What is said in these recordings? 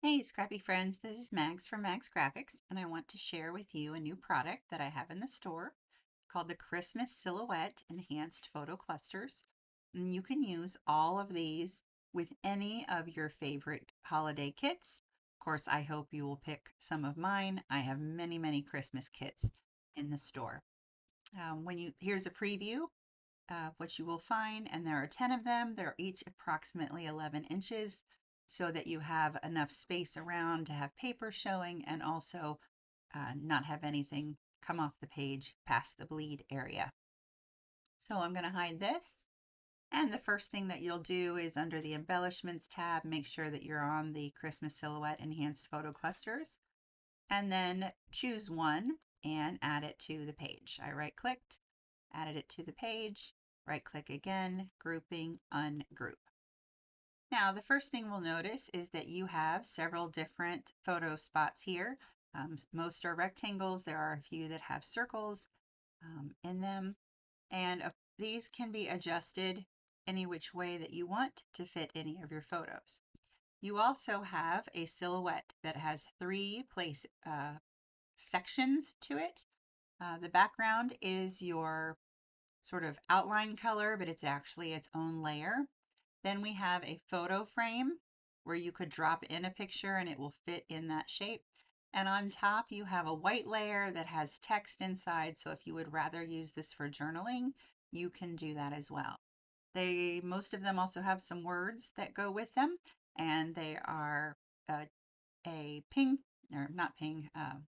Hey, Scrappy friends, this is Mags from Mags Graphics, and I want to share with you a new product that I have in the store called the Christmas Silhouette Enhanced Photo Clusters. And you can use all of these with any of your favorite holiday kits. Of course, I hope you will pick some of mine. I have many Christmas kits in the store. Here's a preview of what you will find, and there are 10 of them. They're each approximately 11 inches so that you have enough space around to have paper showing and also not have anything come off the page past the bleed area. So I'm going to hide this. And the first thing that you'll do is under the embellishments tab, make sure that you're on the Christmas Silhouette Enhanced Photo Clusters, and then choose one and add it to the page. I right clicked, added it to the page, right click again, grouping, ungroup. Now, the first thing we'll notice is that you have several different photo spots here. Most are rectangles. There are a few that have circles in them. And these can be adjusted any which way that you want to fit any of your photos. You also have a silhouette that has three sections to it. The background is your sort of outline color, but it's actually its own layer. Then we have a photo frame where you could drop in a picture and it will fit in that shape. And on top you have a white layer that has text inside, so if you would rather use this for journaling, you can do that as well. Most of them also have some words that go with them, and they are a ping, or not ping, an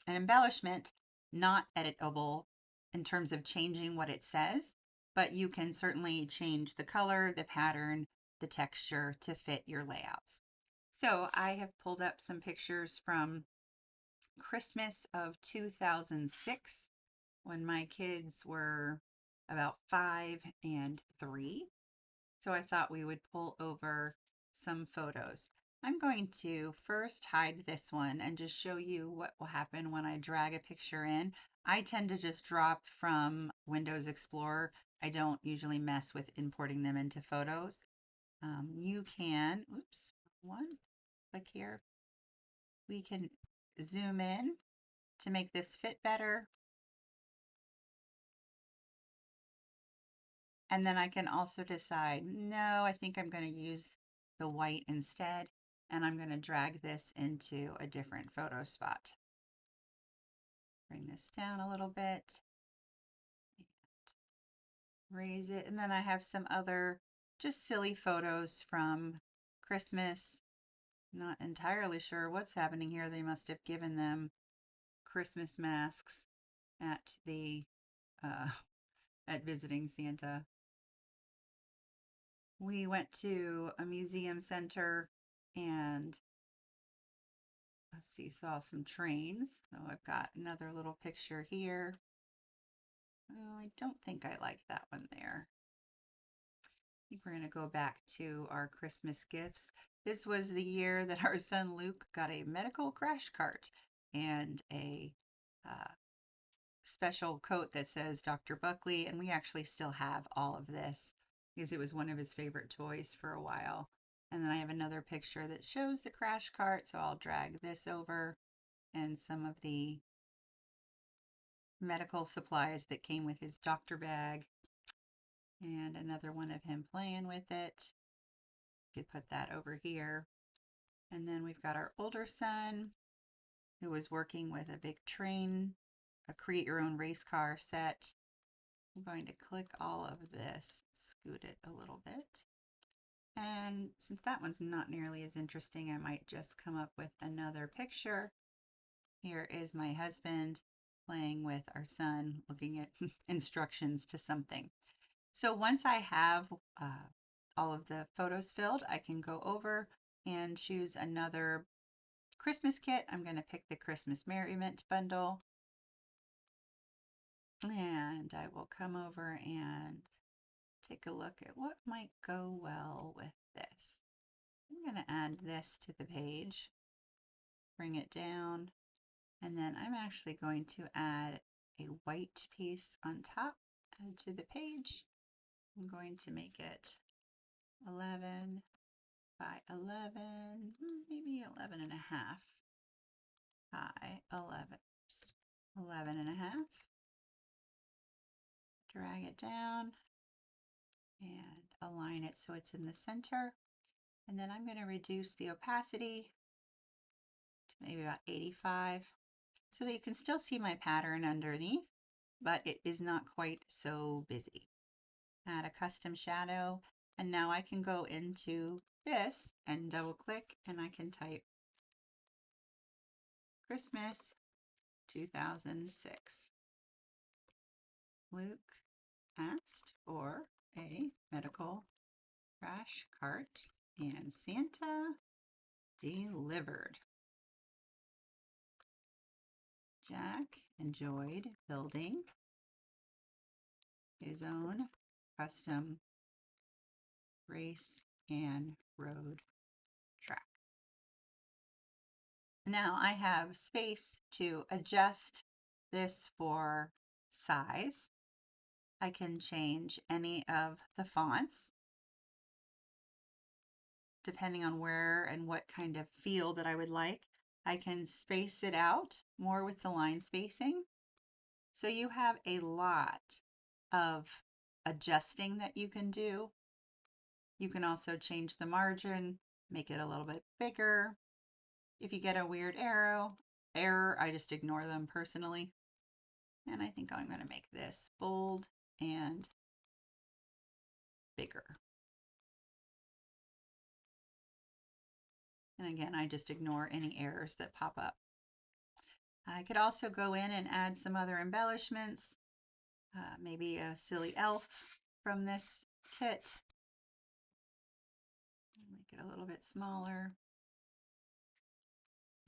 embellishment, not editable in terms of changing what it says, but you can certainly change the color, the pattern, the texture to fit your layouts. So I have pulled up some pictures from Christmas of 2006 when my kids were about 5 and 3. So I thought we would pull over some photos. I'm going to first hide this one and just show you what will happen when I drag a picture in. I tend to just drop from Windows Explorer. I don't usually mess with importing them into photos. You can, oops, click here. We can zoom in to make this fit better. And then I can also decide, no, I think I'm going to use the white instead, and I'm going to drag this into a different photo spot. Bring this down a little bit, raise it, and then I have some other just silly photos from Christmas. Not entirely sure what's happening here. They must have given them Christmas masks at the at visiting Santa. We went to a museum center and let's see, saw some trains. So I've got another little picture here. Oh, I don't think I like that one there. I think we're going to go back to our Christmas gifts. This was the year that our son Luke got a medical crash cart and a special coat that says Dr. Buckley, and we actually still have all of this because it was one of his favorite toys for a while. And then I have another picture that shows the crash cart, so I'll drag this over and some of the medical supplies that came with his doctor bag, and another one of him playing with it. Could put that over here. And then we've got our older son who was working with a big train, a create your own race car set. I'm going to click all of this, scoot it a little bit. And since that one's not nearly as interesting, I might just come up with another picture. Here is my husband playing with our son, looking at instructions to something. So once I have all of the photos filled, I can go over and choose another Christmas kit. I'm going to pick the Christmas Merriment bundle. And I will come over and take a look at what might go well with this. I'm going to add this to the page, bring it down, and then I'm actually going to add a white piece on top to the page. I'm going to make it 11 by 11, maybe 11 and a half by 11 and a half. Drag it down and align it so it's in the center. And then I'm going to reduce the opacity to maybe about 85 so that you can still see my pattern underneath, but it is not quite so busy. Add a custom shadow, and now I can go into this and double click and I can type Christmas 2006. Luke asked for a medical crash cart and Santa delivered. Jack enjoyed building his own custom race and road track. Now I have space to adjust this for size. I can change any of the fonts depending on where and what kind of feel that I would like. I can space it out more with the line spacing. So you have a lot of adjusting that you can do. You can also change the margin, make it a little bit bigger. If you get a weird error, I just ignore them personally. And I think I'm going to make this bold and bigger. And again, I just ignore any errors that pop up. I could also go in and add some other embellishments, maybe a silly elf from this kit. Make it a little bit smaller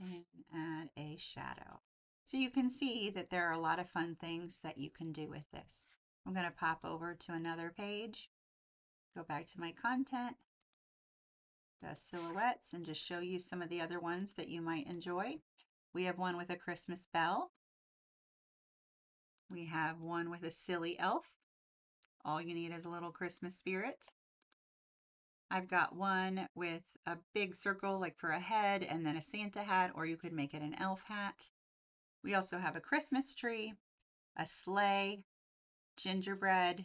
and add a shadow. So you can see that there are a lot of fun things that you can do with this. I'm going to pop over to another page, go back to my content, the silhouettes, and just show you some of the other ones that you might enjoy. We have one with a Christmas bell. We have one with a silly elf. All you need is a little Christmas spirit. I've got one with a big circle like for a head and then a Santa hat, or you could make it an elf hat. We also have a Christmas tree, a sleigh, gingerbread.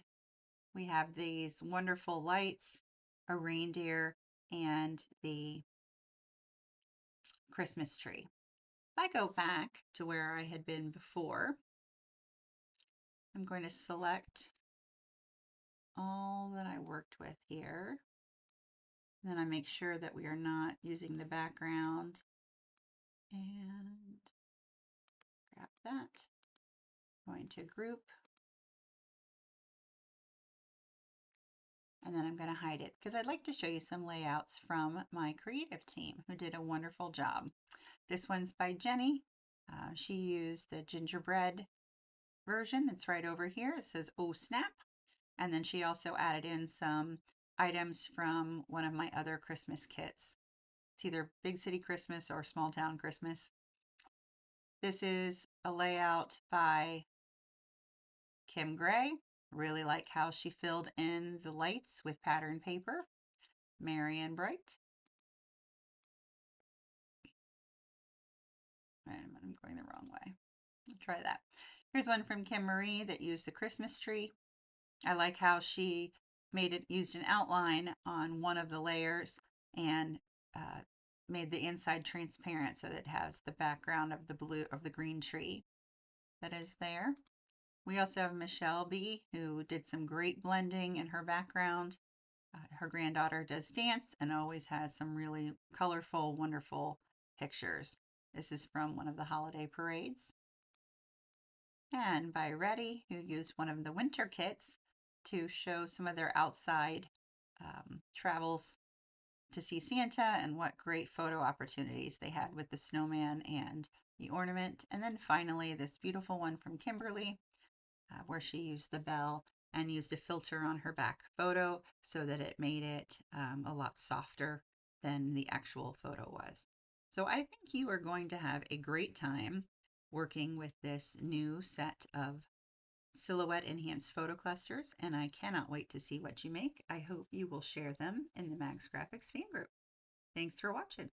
We have these wonderful lights, a reindeer, and the Christmas tree. If I go back to where I had been before, I'm going to select all that I worked with here. And then I make sure that we are not using the background and grab that. Going to group. And then I'm going to hide it because I'd like to show you some layouts from my creative team who did a wonderful job. This one's by Jenny. She used the gingerbread version that's right over here. It says, "Oh snap." And then she also added in some items from one of my other Christmas kits. It's either Big City Christmas or Small Town Christmas. This is a layout by Kim Gray. Really like how she filled in the lights with pattern paper. Merry and Bright. And I'm going the wrong way. I'll try that. Here's one from Kim Marie that used the Christmas tree. I like how she used an outline on one of the layers and made the inside transparent so that it has the background of the green tree that is there. We also have Michelle B, who did some great blending in her background. Her granddaughter does dance and always has some really colorful, wonderful pictures. This is from one of the holiday parades. And by Reddy, who used one of the winter kits to show some of their outside travels to see Santa and what great photo opportunities they had with the snowman and the ornament. And then finally, this beautiful one from Kimberly, where she used the bell and used a filter on her back photo so that it made it a lot softer than the actual photo was. So I think you are going to have a great time working with this new set of silhouette enhanced photo clusters, and I cannot wait to see what you make. I hope you will share them in the Mags Graphics fan group. Thanks for watching.